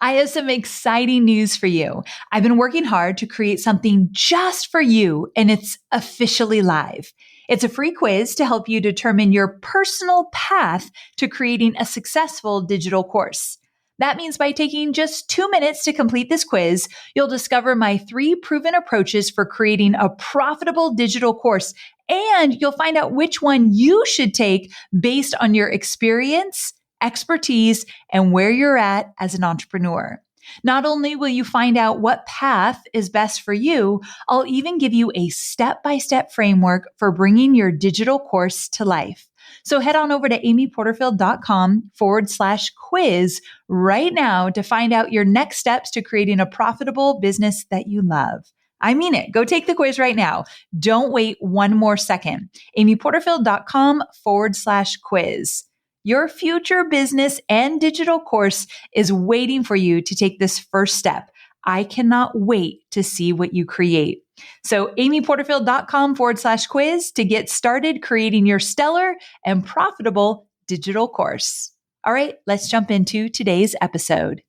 I have some exciting news for you. I've been working hard to create something just for you, and it's officially live. It's a free quiz to help you determine your personal path to creating a successful digital course. That means by taking just 2 minutes to complete this quiz, you'll discover my 3 proven approaches for creating a profitable digital course, and you'll find out which one you should take based on your experience, expertise, and where you're at as an entrepreneur. Not only will you find out what path is best for you, I'll even give you a step-by-step framework for bringing your digital course to life. So head on over to amyporterfield.com/quiz right now to find out your next steps to creating a profitable business that you love. I mean it. Go take the quiz right now. Don't wait one more second. amyporterfield.com/quiz. Your future business and digital course is waiting for you to take this first step. I cannot wait to see what you create. So amyporterfield.com/quiz to get started creating your stellar and profitable digital course. All right, let's jump into today's episode.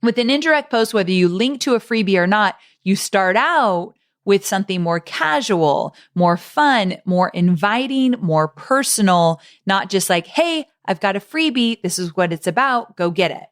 With an indirect post, whether you link to a freebie or not, you start out with something more casual, more fun, more inviting, more personal, not just like, hey, I've got a freebie. This is what it's about. Go get it.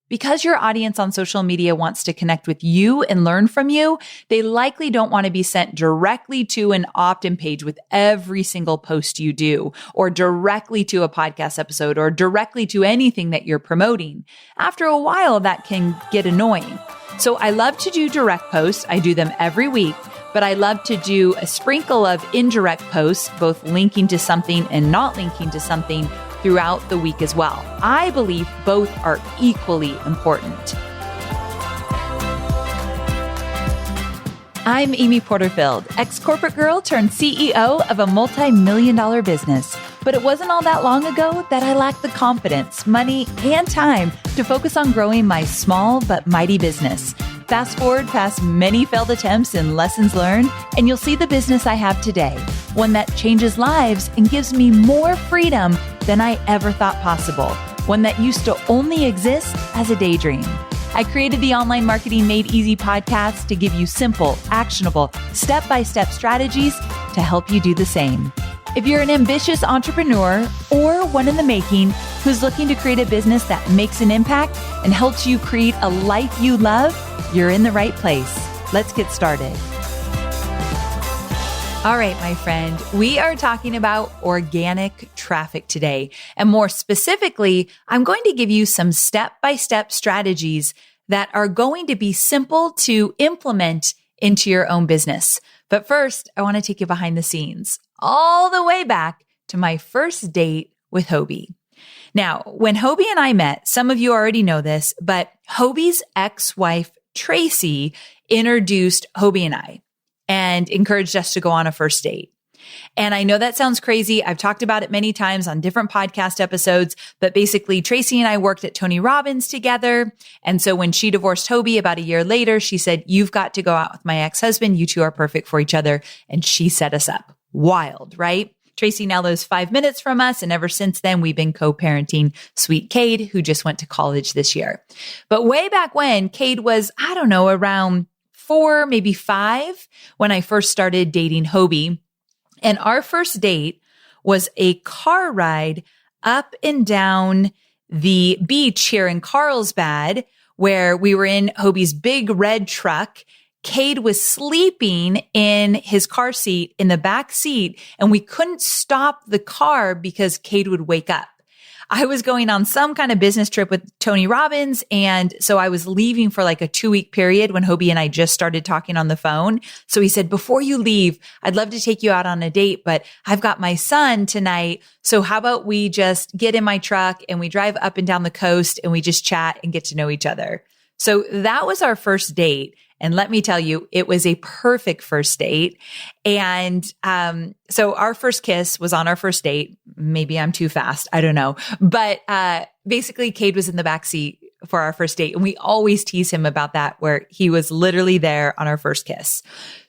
Because your audience on social media wants to connect with you and learn from you, they likely don't want to be sent directly to an opt-in page with every single post you do, or directly to a podcast episode, or directly to anything that you're promoting. After a while, that can get annoying. So I love to do direct posts. I do them every week, but I love to do a sprinkle of indirect posts, both linking to something and not linking to something throughout the week as well. I believe both are equally important. I'm Amy Porterfield, ex-corporate girl turned CEO of a multi-million-dollar business. But it wasn't all that long ago that I lacked the confidence, money, and time to focus on growing my small but mighty business. Fast forward past many failed attempts and lessons learned, and you'll see the business I have today, one that changes lives and gives me more freedom than I ever thought possible, one that used to only exist as a daydream. I created the Online Marketing Made Easy podcast to give you simple, actionable, step-by-step strategies to help you do the same. If you're an ambitious entrepreneur or one in the making who's looking to create a business that makes an impact and helps you create a life you love, you're in the right place. Let's get started. All right, my friend, we are talking about organic traffic today. And more specifically, I'm going to give you some step-by-step strategies that are going to be simple to implement into your own business. But first, I want to take you behind the scenes, all the way back to my first date with Hobie. Now, when Hobie and I met, some of you already know this, but Hobie's ex-wife, Tracy, introduced Hobie and I and encouraged us to go on a first date. And I know that sounds crazy. I've talked about it many times on different podcast episodes, but basically Tracy and I worked at Tony Robbins together. And so when she divorced Hobie about a year later, she said, "You've got to go out with my ex-husband. You two are perfect for each other." And she set us up. Wild, right? Tracy now lives 5 minutes from us. And ever since then, we've been co-parenting sweet Cade, who just went to college this year. But way back when, Cade was, I don't know, around 4, maybe 5, when I first started dating Hobie. And our first date was a car ride up and down the beach here in Carlsbad, where we were in Hobie's big red truck. Cade was sleeping in his car seat in the back seat, and we couldn't stop the car because Cade would wake up. I was going on some kind of business trip with Tony Robbins. And so I was leaving for like a 2-week period when Hobie and I just started talking on the phone. So he said, "Before you leave, I'd love to take you out on a date, but I've got my son tonight. So how about we just get in my truck and we drive up and down the coast and we just chat and get to know each other." So that was our first date. And let me tell you, it was a perfect first date. And so our first kiss was on our first date. Maybe I'm too fast. I don't know. But basically, Cade was in the back seat for our first date. And we always tease him about that, where he was literally there on our first kiss.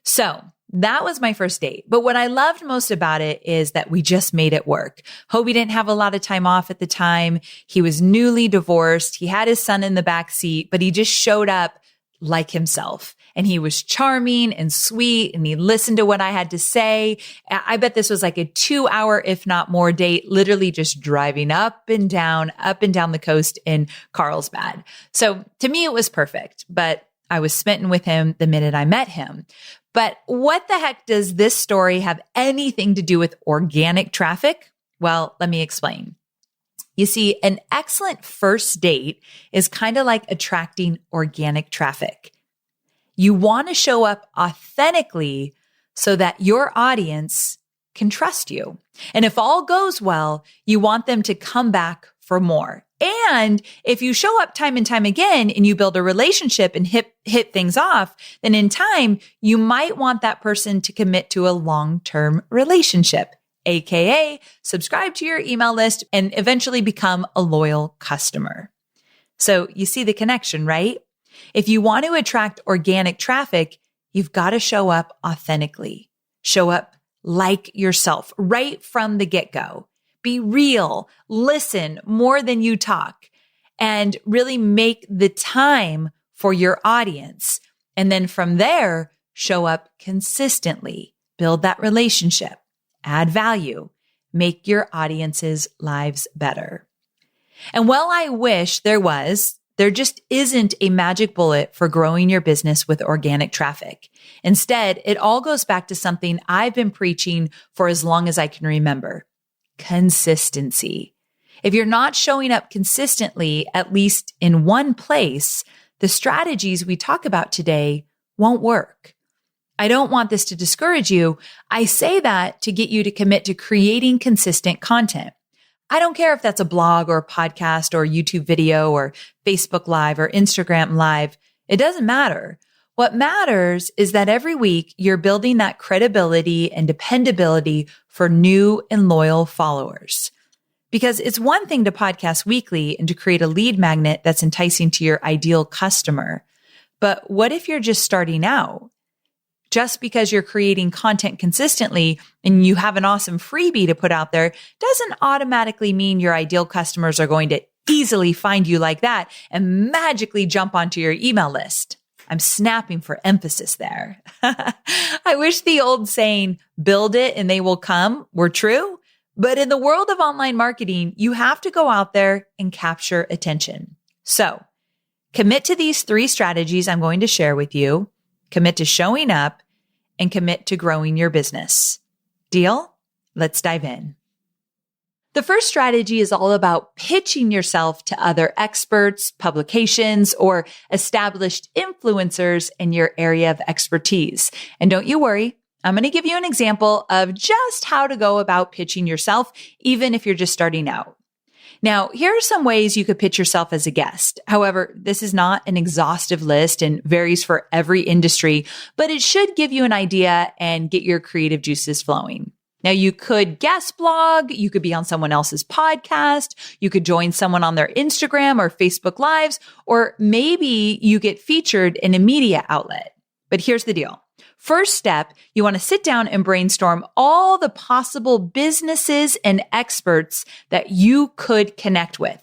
So that was my first date. But what I loved most about it is that we just made it work. Hobie didn't have a lot of time off at the time. He was newly divorced. He had his son in the back seat, but he just showed up like himself. And he was charming and sweet, and he listened to what I had to say. I bet this was like a 2-hour, if not more, date, literally just driving up and down the coast in Carlsbad. So to me, it was perfect, but I was smitten with him the minute I met him. But what the heck does this story have anything to do with organic traffic? Well, let me explain. You see, an excellent first date is kind of like attracting organic traffic. You want to show up authentically so that your audience can trust you. And if all goes well, you want them to come back for more. And if you show up time and time again and you build a relationship and hit things off, then in time, you might want that person to commit to a long-term relationship, aka subscribe to your email list and eventually become a loyal customer. So you see the connection, right? If you want to attract organic traffic, you've got to show up authentically. Show up like yourself right from the get-go. Be real, listen more than you talk, and really make the time for your audience. And then from there, show up consistently, build that relationship, add value, make your audience's lives better. And while I wish there just isn't a magic bullet for growing your business with organic traffic. Instead, it all goes back to something I've been preaching for as long as I can remember. Consistency. If you're not showing up consistently, at least in one place, the strategies we talk about today won't work. I don't want this to discourage you. I say that to get you to commit to creating consistent content. I don't care if that's a blog or a podcast or YouTube video or Facebook Live or Instagram Live. It doesn't matter. What matters is that every week you're building that credibility and dependability for new and loyal followers. Because it's one thing to podcast weekly and to create a lead magnet that's enticing to your ideal customer. But what if you're just starting out? Just because you're creating content consistently and you have an awesome freebie to put out there doesn't automatically mean your ideal customers are going to easily find you like that and magically jump onto your email list. I'm snapping for emphasis there. I wish the old saying, build it and they will come, were true. But in the world of online marketing, you have to go out there and capture attention. So commit to these 3 strategies I'm going to share with you. Commit to showing up and commit to growing your business. Deal? Let's dive in. The first strategy is all about pitching yourself to other experts, publications, or established influencers in your area of expertise. And don't you worry, I'm going to give you an example of just how to go about pitching yourself, even if you're just starting out. Now, here are some ways you could pitch yourself as a guest. However, this is not an exhaustive list and varies for every industry, but it should give you an idea and get your creative juices flowing. Now, you could guest blog, you could be on someone else's podcast, you could join someone on their Instagram or Facebook Lives, or maybe you get featured in a media outlet. But here's the deal. First step, you want to sit down and brainstorm all the possible businesses and experts that you could connect with.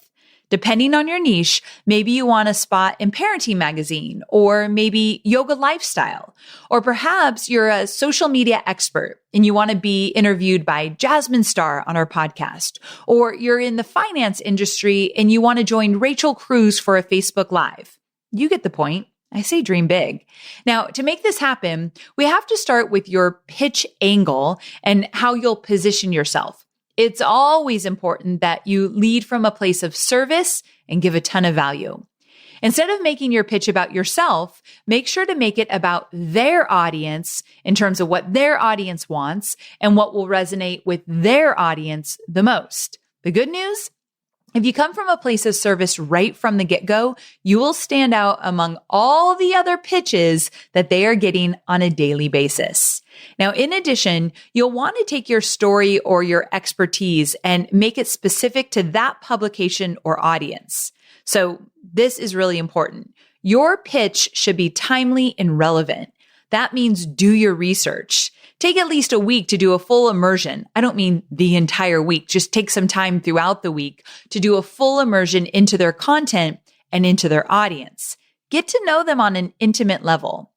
Depending on your niche, maybe you want a spot in Parenting Magazine or maybe Yoga Lifestyle, or perhaps you're a social media expert and you want to be interviewed by Jasmine Star on our podcast, or you're in the finance industry and you want to join Rachel Cruz for a Facebook Live. You get the point. I say dream big. Now, to make this happen, we have to start with your pitch angle and how you'll position yourself. It's always important that you lead from a place of service and give a ton of value. Instead of making your pitch about yourself, make sure to make it about their audience in terms of what their audience wants and what will resonate with their audience the most. The good news? If you come from a place of service right from the get-go, you will stand out among all the other pitches that they are getting on a daily basis. Now, in addition, you'll want to take your story or your expertise and make it specific to that publication or audience. So this is really important. Your pitch should be timely and relevant. That means do your research. Take at least a week to do a full immersion. I don't mean the entire week. Just take some time throughout the week to do a full immersion into their content and into their audience. Get to know them on an intimate level.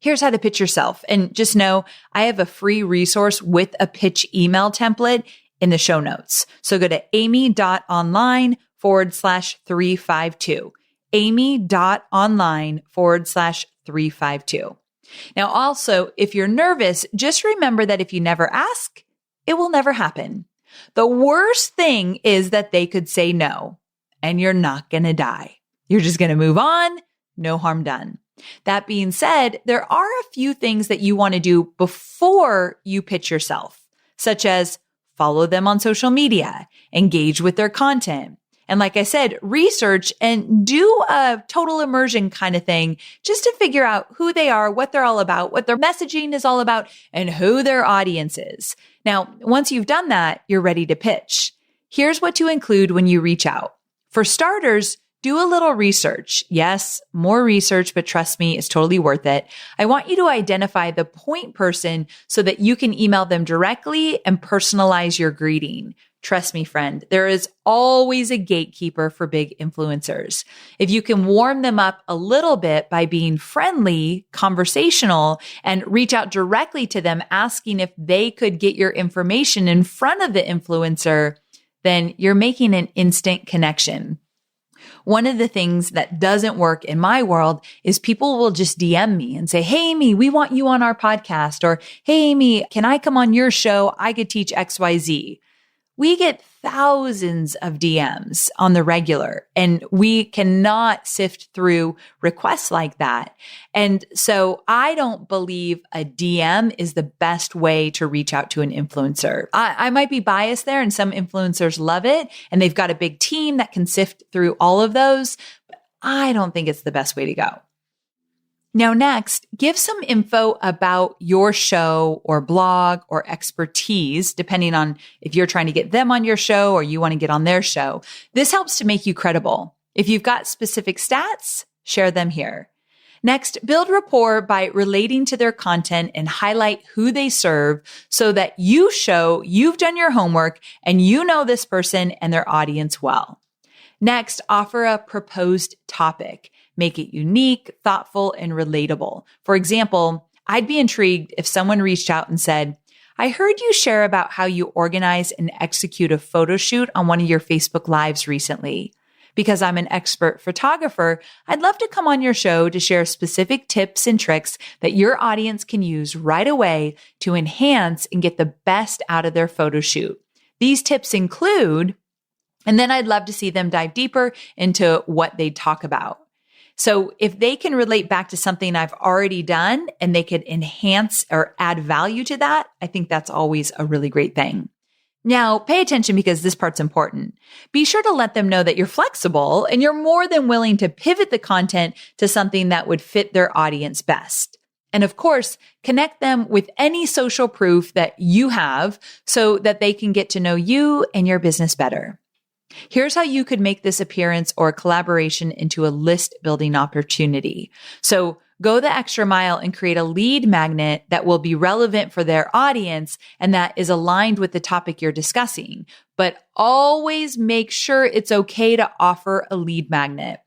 Here's how to pitch yourself. And just know I have a free resource with a pitch email template in the show notes. So go to amy.online/352. amy.online/352. Now, also, if you're nervous, just remember that if you never ask, it will never happen. The worst thing is that they could say no, and you're not going to die. You're just going to move on. No harm done. That being said, there are a few things that you want to do before you pitch yourself, such as follow them on social media, engage with their content. And like I said, research and do a total immersion kind of thing just to figure out who they are, what they're all about, what their messaging is all about, and who their audience is. Now, once you've done that, you're ready to pitch. Here's what to include when you reach out. For starters, do a little research. Yes, more research, but trust me, it's totally worth it. I want you to identify the point person so that you can email them directly and personalize your greeting. Trust me, friend, there is always a gatekeeper for big influencers. If you can warm them up a little bit by being friendly, conversational, and reach out directly to them asking if they could get your information in front of the influencer, then you're making an instant connection. One of the things that doesn't work in my world is people will just DM me and say, hey, Amy, we want you on our podcast. Or, hey, Amy, can I come on your show? I could teach XYZ. We get thousands of DMs on the regular, and we cannot sift through requests like that. And so I don't believe a DM is the best way to reach out to an influencer. I might be biased there, and some influencers love it, and they've got a big team that can sift through all of those, but I don't think it's the best way to go. Now, next, give some info about your show or blog or expertise, depending on if you're trying to get them on your show or you want to get on their show. This helps to make you credible. If you've got specific stats, share them here. Next, build rapport by relating to their content and highlight who they serve so that you show you've done your homework and you know this person and their audience well. Next, offer a proposed topic. Make it unique, thoughtful, and relatable. For example, I'd be intrigued if someone reached out and said, I heard you share about how you organize and execute a photo shoot on one of your Facebook Lives recently. Because I'm an expert photographer, I'd love to come on your show to share specific tips and tricks that your audience can use right away to enhance and get the best out of their photo shoot. These tips include, and then I'd love to see them dive deeper into what they talk about. So if they can relate back to something I've already done and they could enhance or add value to that, I think that's always a really great thing. Now, pay attention because this part's important. Be sure to let them know that you're flexible and you're more than willing to pivot the content to something that would fit their audience best. And of course, connect them with any social proof that you have so that they can get to know you and your business better. Here's how you could make this appearance or collaboration into a list building opportunity. So go the extra mile and create a lead magnet that will be relevant for their audience and that is aligned with the topic you're discussing. But always make sure it's okay to offer a lead magnet.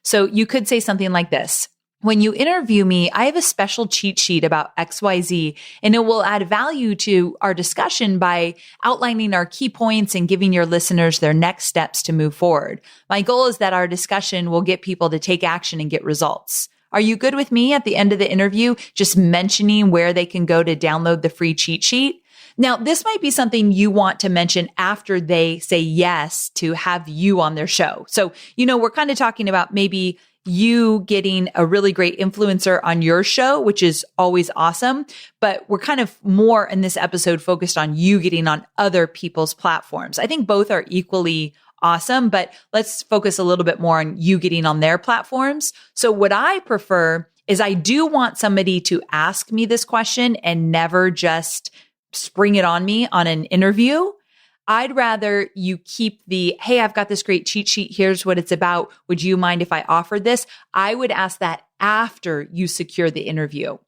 So you could say something like this. When you interview me, I have a special cheat sheet about XYZ, and it will add value to our discussion by outlining our key points and giving your listeners their next steps to move forward. My goal is that our discussion will get people to take action and get results. Are you good with me at the end of the interview, just mentioning where they can go to download the free cheat sheet? Now, this might be something you want to mention after they say yes to have you on their show. So, we're kind of talking about maybe you getting a really great influencer on your show, which is always awesome. But we're kind of more in this episode focused on you getting on other people's platforms. I think both are equally awesome, but let's focus a little bit more on you getting on their platforms. So what I prefer is I do want somebody to ask me this question and never just spring it on me on an interview. I'd rather you keep the, hey, I've got this great cheat sheet. Here's what it's about. Would you mind if I offered this? I would ask that after you secure the interview.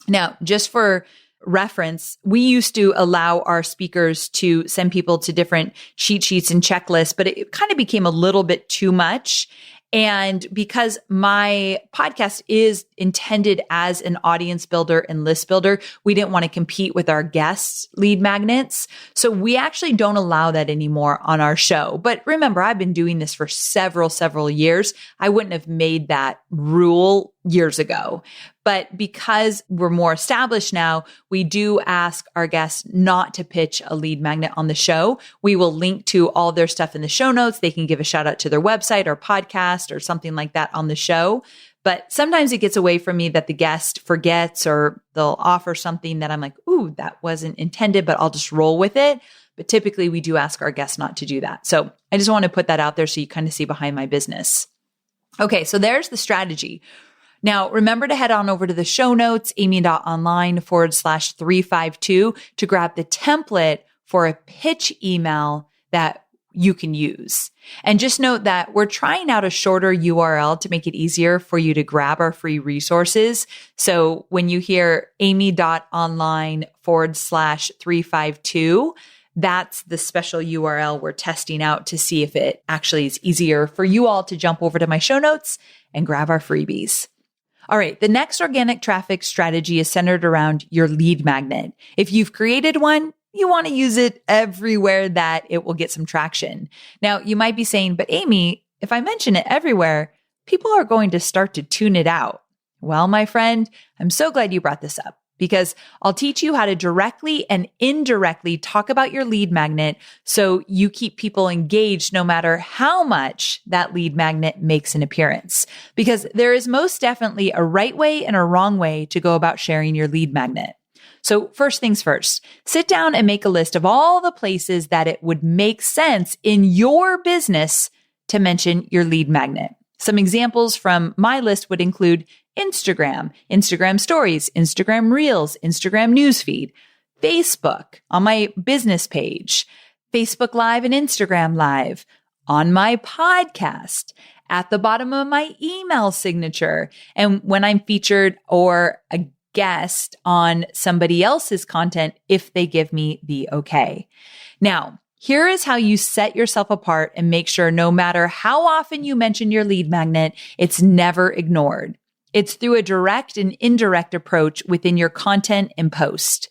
Now, just for reference, we used to allow our speakers to send people to different cheat sheets and checklists, but it kind of became a little bit too much. And because my podcast is intended as an audience builder and list builder, we didn't want to compete with our guests' lead magnets. So we actually don't allow that anymore on our show. But remember, I've been doing this for several years. I wouldn't have made that rule years ago. But because we're more established now, we do ask our guests not to pitch a lead magnet on the show. We will link to all their stuff in the show notes. They can give a shout out to their website or podcast or something like that on the show. But sometimes it gets away from me that the guest forgets or they'll offer something that I'm like, ooh, that wasn't intended, but I'll just roll with it. But typically we do ask our guests not to do that. So I just want to put that out there so you kind of see behind my business. Okay, so there's the strategy. Now, remember to head on over to the show notes, amy.online/352 to grab the template for a pitch email that you can use. And just note that we're trying out a shorter URL to make it easier for you to grab our free resources. So when you hear amy.online/352, that's the special URL we're testing out to see if it actually is easier for you all to jump over to my show notes and grab our freebies. All right. The next organic traffic strategy is centered around your lead magnet. If you've created one, you want to use it everywhere that it will get some traction. Now, you might be saying, but Amy, if I mention it everywhere, people are going to start to tune it out. Well, my friend, I'm so glad you brought this up because I'll teach you how to directly and indirectly talk about your lead magnet so you keep people engaged no matter how much that lead magnet makes an appearance. Because there is most definitely a right way and a wrong way to go about sharing your lead magnet. So first things first, sit down and make a list of all the places that it would make sense in your business to mention your lead magnet. Some examples from my list would include Instagram, Instagram stories, Instagram reels, Instagram newsfeed, Facebook, on my business page, Facebook Live and Instagram Live, on my podcast, at the bottom of my email signature, and when I'm featured or a guest on somebody else's content if they give me the okay. Now, here is how you set yourself apart and make sure no matter how often you mention your lead magnet, it's never ignored. It's through a direct and indirect approach within your content and post.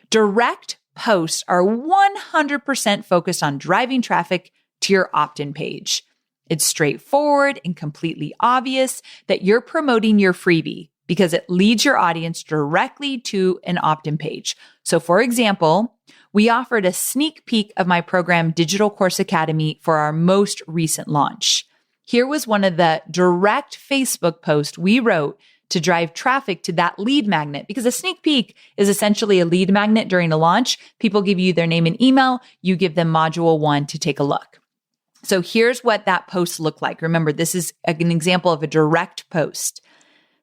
Direct posts are 100% focused on driving traffic to your opt-in page. It's straightforward and completely obvious that you're promoting your freebie because it leads your audience directly to an opt-in page. So for example, we offered a sneak peek of my program Digital Course Academy for our most recent launch. Here was one of the direct Facebook posts we wrote to drive traffic to that lead magnet, because a sneak peek is essentially a lead magnet during a launch. People give you their name and email. You give them module 1 to take a look. So here's what that post looked like. Remember, this is an example of a direct post.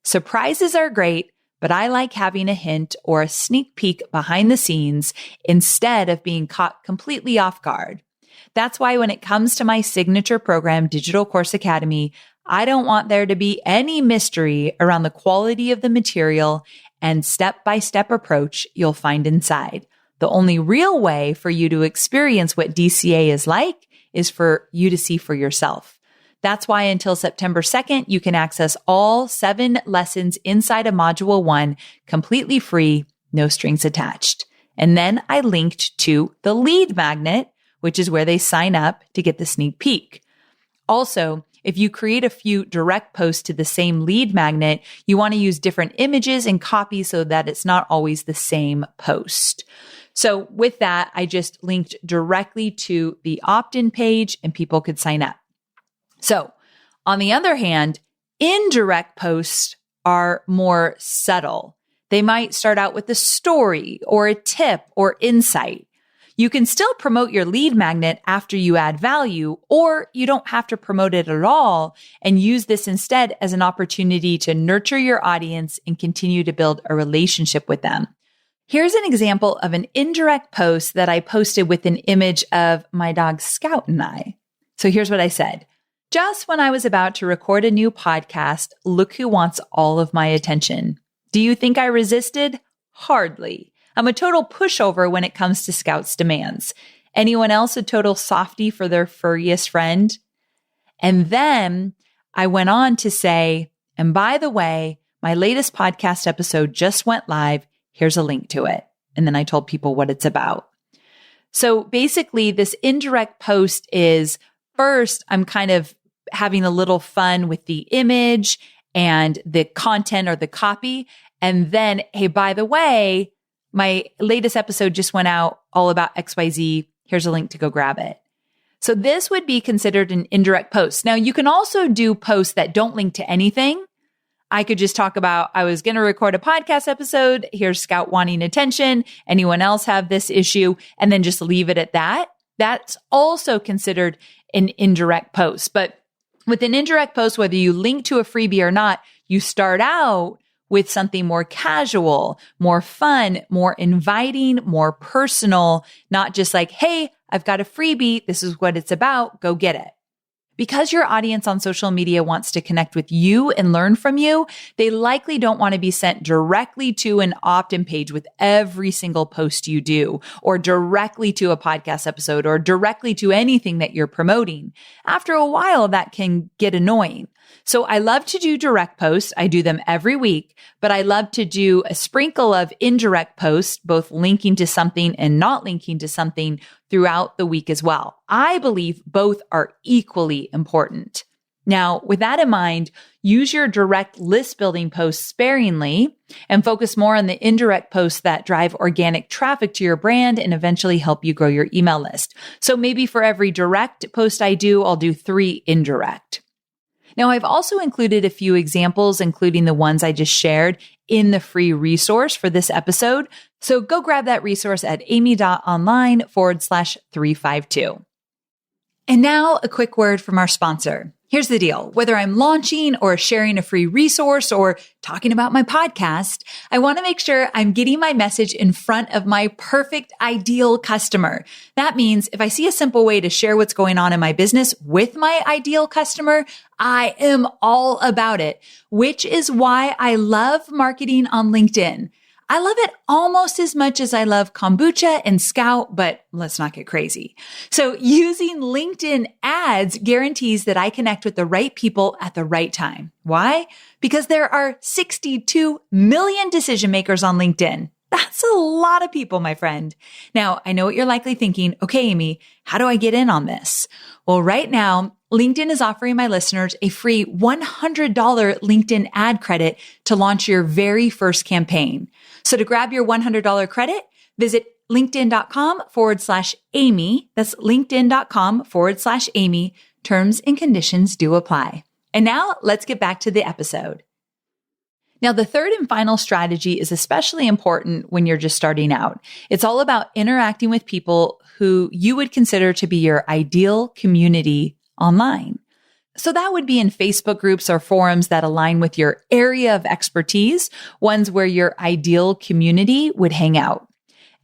Surprises are great, but I like having a hint or a sneak peek behind the scenes instead of being caught completely off guard. That's why when it comes to my signature program, Digital Course Academy, I don't want there to be any mystery around the quality of the material and step-by-step approach you'll find inside. The only real way for you to experience what DCA is like is for you to see for yourself. That's why until September 2nd, you can access all 7 lessons inside of Module 1 completely free, no strings attached. And then I linked to the lead magnet, which is where they sign up to get the sneak peek. Also, if you create a few direct posts to the same lead magnet, you want to use different images and copy so that it's not always the same post. So with that, I just linked directly to the opt-in page and people could sign up. So on the other hand, indirect posts are more subtle. They might start out with a story or a tip or insight. You can still promote your lead magnet after you add value, or you don't have to promote it at all and use this instead as an opportunity to nurture your audience and continue to build a relationship with them. Here's an example of an indirect post that I posted with an image of my dog Scout and I. So here's what I said. Just when I was about to record a new podcast, look who wants all of my attention. Do you think I resisted? Hardly. I'm a total pushover when it comes to Scout's demands. Anyone else a total softie for their furriest friend? And then I went on to say, and by the way, my latest podcast episode just went live. Here's a link to it. And then I told people what it's about. So basically, this indirect post is first, I'm kind of having a little fun with the image and the content or the copy. And then, hey, by the way, my latest episode just went out all about XYZ. Here's a link to go grab it. So this would be considered an indirect post. Now, you can also do posts that don't link to anything. I could just talk about, I was going to record a podcast episode. Here's Scout wanting attention. Anyone else have this issue? And then just leave it at that. That's also considered an indirect post. But with an indirect post, whether you link to a freebie or not, you start out with something more casual, more fun, more inviting, more personal, not just like, hey, I've got a freebie. This is what it's about. Go get it. Because your audience on social media wants to connect with you and learn from you, they likely don't want to be sent directly to an opt-in page with every single post you do, or directly to a podcast episode, or directly to anything that you're promoting. After a while, that can get annoying. So I love to do direct posts. I do them every week, but I love to do a sprinkle of indirect posts, both linking to something and not linking to something throughout the week as well. I believe both are equally important. Now, with that in mind, use your direct list building posts sparingly and focus more on the indirect posts that drive organic traffic to your brand and eventually help you grow your email list. So maybe for every direct post I do, I'll do 3 indirect. Now, I've also included a few examples, including the ones I just shared, in the free resource for this episode. So go grab that resource at amy.online/352. And now a quick word from our sponsor. Here's the deal. Whether I'm launching or sharing a free resource or talking about my podcast, I want to make sure I'm getting my message in front of my perfect ideal customer. That means if I see a simple way to share what's going on in my business with my ideal customer, I am all about it, which is why I love marketing on LinkedIn. I love it almost as much as I love kombucha and Scout, but let's not get crazy. So using LinkedIn ads guarantees that I connect with the right people at the right time. Why? Because there are 62 million decision makers on LinkedIn. That's a lot of people, my friend. Now, I know what you're likely thinking. Okay, Amy, how do I get in on this? Well, right now, LinkedIn is offering my listeners a free $100 LinkedIn ad credit to launch your very first campaign. So to grab your $100 credit, visit linkedin.com/Amy. That's linkedin.com/Amy. Terms and conditions do apply. And now let's get back to the episode. Now, the third and final strategy is especially important when you're just starting out. It's all about interacting with people who you would consider to be your ideal community online. So that would be in Facebook groups or forums that align with your area of expertise, ones where your ideal community would hang out.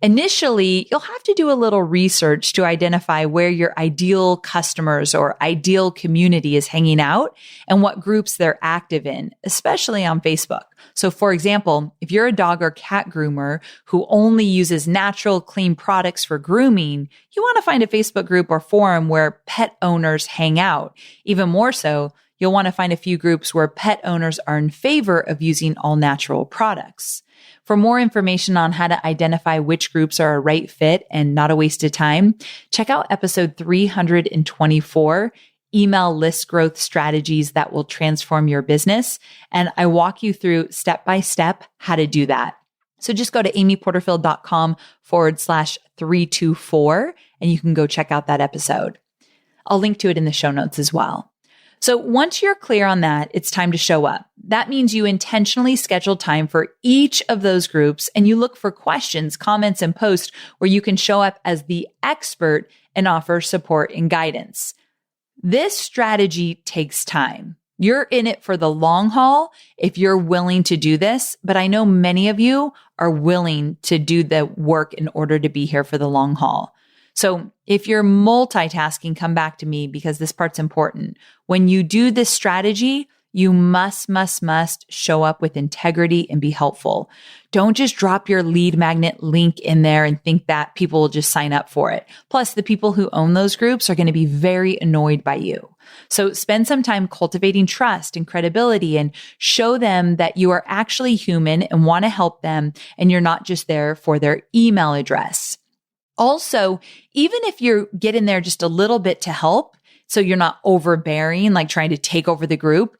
Initially, you'll have to do a little research to identify where your ideal customers or ideal community is hanging out and what groups they're active in, especially on Facebook. So for example, if you're a dog or cat groomer who only uses natural, clean products for grooming, you want to find a Facebook group or forum where pet owners hang out. Even more so, you'll want to find a few groups where pet owners are in favor of using all natural products. For more information on how to identify which groups are a right fit and not a waste of time, check out episode 324, Email List Growth Strategies That Will Transform Your Business. And I walk you through step by step how to do that. So just go to amyporterfield.com/324 and you can go check out that episode. I'll link to it in the show notes as well. So once you're clear on that, it's time to show up. That means you intentionally schedule time for each of those groups and you look for questions, comments, and posts where you can show up as the expert and offer support and guidance. This strategy takes time. You're in it for the long haul if you're willing to do this, but I know many of you are willing to do the work in order to be here for the long haul. So if you're multitasking, come back to me because this part's important. When you do this strategy, you must show up with integrity and be helpful. Don't just drop your lead magnet link in there and think that people will just sign up for it. Plus, the people who own those groups are going to be very annoyed by you. So spend some time cultivating trust and credibility and show them that you are actually human and want to help them and you're not just there for their email address. Also, even if you get in there just a little bit to help, so you're not overbearing, like trying to take over the group,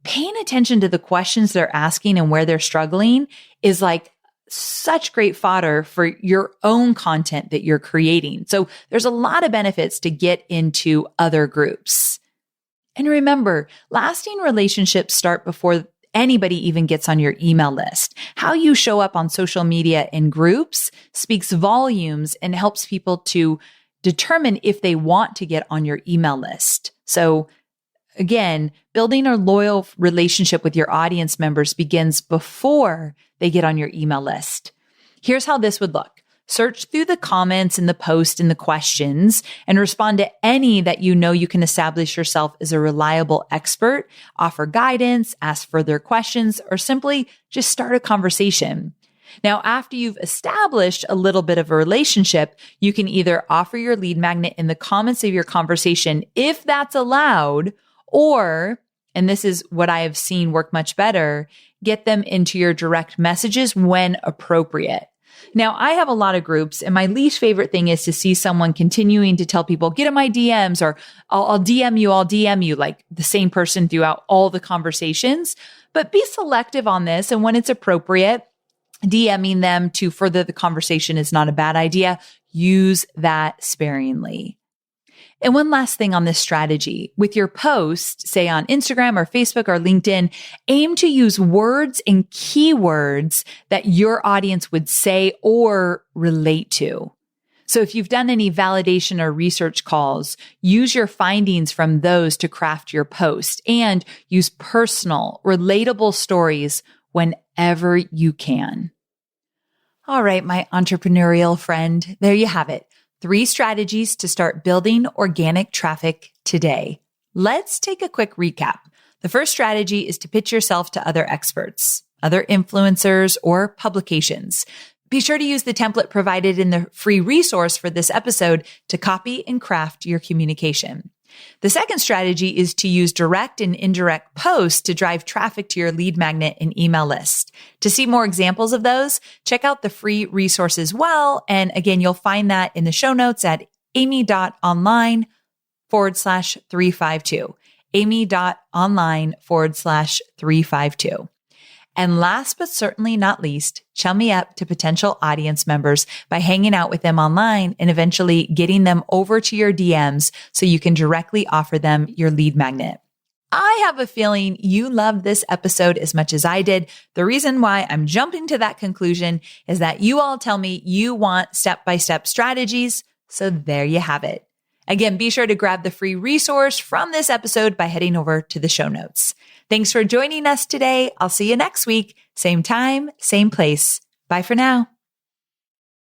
paying attention to the questions they're asking and where they're struggling is like such great fodder for your own content that you're creating. So there's a lot of benefits to get into other groups. And remember, lasting relationships start before anybody even gets on your email list. How you show up on social media in groups speaks volumes and helps people to determine if they want to get on your email list. So again, building a loyal relationship with your audience members begins before they get on your email list. Here's how this would look. Search through the comments in the post and the questions and respond to any that you know you can establish yourself as a reliable expert, offer guidance, ask further questions, or simply just start a conversation. Now, after you've established a little bit of a relationship, you can either offer your lead magnet in the comments of your conversation if that's allowed, or, and this is what I have seen work much better, get them into your direct messages when appropriate. Now, I have a lot of groups, and my least favorite thing is to see someone continuing to tell people, get in my DMs, or I'll DM you, like the same person throughout all the conversations. But be selective on this, and when it's appropriate, DMing them to further the conversation is not a bad idea. Use that sparingly. And one last thing on this strategy. With your post, say on Instagram or Facebook or LinkedIn, aim to use words and keywords that your audience would say or relate to. So if you've done any validation or research calls, use your findings from those to craft your post and use personal, relatable stories whenever you can. All right, my entrepreneurial friend, there you have it. 3 strategies to start building organic traffic today. Let's take a quick recap. The first strategy is to pitch yourself to other experts, other influencers, or publications. Be sure to use the template provided in the free resource for this episode to copy and craft your communication. The second strategy is to use direct and indirect posts to drive traffic to your lead magnet and email list. To see more examples of those, check out the free resource as well. And again, you'll find that in the show notes at amy.online/352. amy.online/352. And last but certainly not least, chum me up to potential audience members by hanging out with them online and eventually getting them over to your DMs so you can directly offer them your lead magnet. I have a feeling you loved this episode as much as I did. The reason why I'm jumping to that conclusion is that you all tell me you want step-by-step strategies. So there you have it. Again, be sure to grab the free resource from this episode by heading over to the show notes. Thanks for joining us today. I'll see you next week. Same time, same place. Bye for now.